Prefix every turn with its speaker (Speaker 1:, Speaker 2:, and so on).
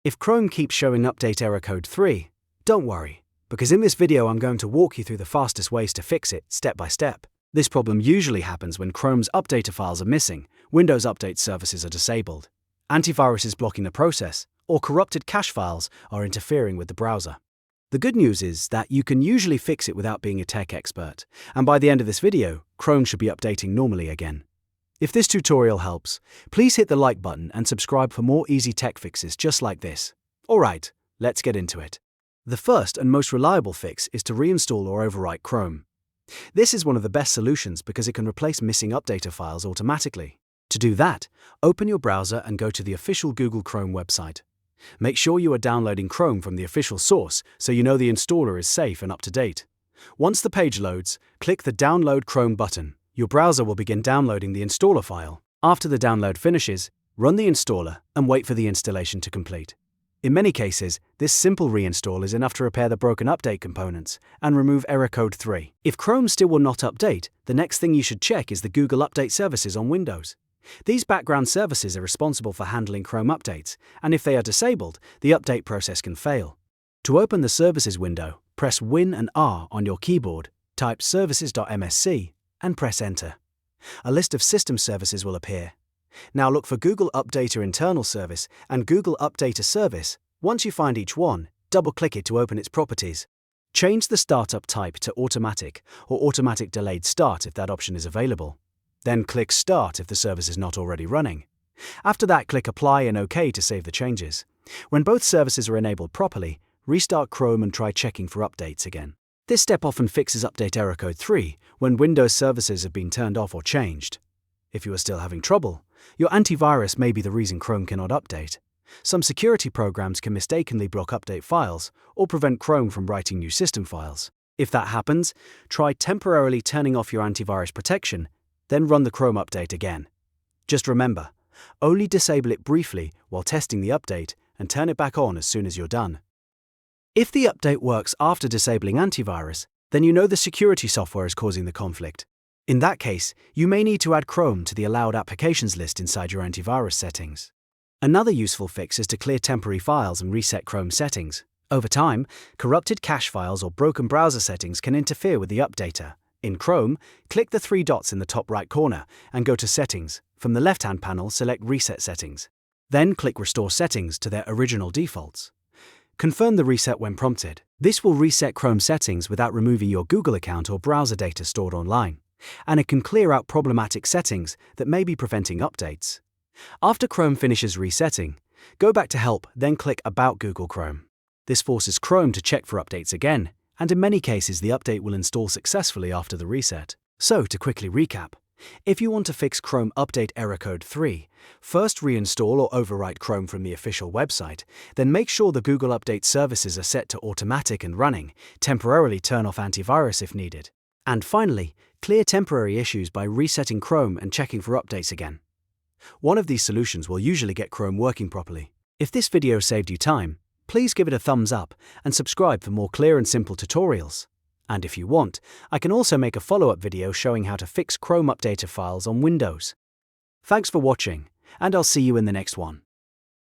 Speaker 1: If Chrome keeps showing update error code 3, don't worry, because in this video I'm going to walk you through the fastest ways to fix it step by step. This problem usually happens when Chrome's updater files are missing, Windows Update services are disabled, antivirus is blocking the process, or corrupted cache files are interfering with the browser. The good news is that you can usually fix it without being a tech expert, and by the end of this video, Chrome should be updating normally again. If this tutorial helps, please hit the like button and subscribe for more easy tech fixes just like this. Alright, let's get into it. The first and most reliable fix is to reinstall or overwrite Chrome. This is one of the best solutions because it can replace missing updater files automatically. To do that, open your browser and go to the official Google Chrome website. Make sure you are downloading Chrome from the official source so you know the installer is safe and up to date. Once the page loads, click the Download Chrome button. Your browser will begin downloading the installer file. After the download finishes, run the installer and wait for the installation to complete. In many cases, this simple reinstall is enough to repair the broken update components and remove error code 3. If Chrome still will not update, the next thing you should check is the Google Update services on Windows. These background services are responsible for handling Chrome updates, and if they are disabled, the update process can fail. To open the Services window, press Win and R on your keyboard, type services.msc, and press Enter. A list of system services will appear. Now look for Google Updater Internal Service and Google Updater Service. Once you find each one, double-click it to open its properties. Change the startup type to Automatic or Automatic Delayed Start if that option is available. Then click Start if the service is not already running. After that, click Apply and OK to save the changes. When both services are enabled properly, restart Chrome and try checking for updates again. This step often fixes update error code 3 when Windows services have been turned off or changed. If you are still having trouble, your antivirus may be the reason Chrome cannot update. Some security programs can mistakenly block update files or prevent Chrome from writing new system files. If that happens, try temporarily turning off your antivirus protection, then run the Chrome update again. Just remember, only disable it briefly while testing the update and turn it back on as soon as you're done. If the update works after disabling antivirus, then you know the security software is causing the conflict. In that case, you may need to add Chrome to the allowed applications list inside your antivirus settings. Another useful fix is to clear temporary files and reset Chrome settings. Over time, corrupted cache files or broken browser settings can interfere with the updater. In Chrome, click the three dots in the top right corner and go to Settings. From the left-hand panel, select Reset Settings. Then click Restore Settings to their original defaults. Confirm the reset when prompted. This will reset Chrome settings without removing your Google account or browser data stored online, and it can clear out problematic settings that may be preventing updates. After Chrome finishes resetting, go back to Help, then click About Google Chrome. This forces Chrome to check for updates again, and in many cases the update will install successfully after the reset. So, to quickly recap, if you want to fix Chrome update error code 3, first reinstall or overwrite Chrome from the official website, then make sure the Google Update services are set to automatic and running, temporarily turn off antivirus if needed. And finally, clear temporary issues by resetting Chrome and checking for updates again. One of these solutions will usually get Chrome working properly. If this video saved you time, please give it a thumbs up and subscribe for more clear and simple tutorials. And if you want, I can also make a follow-up video showing how to fix Chrome updater files on Windows. Thanks for watching, and I'll see you in the next one.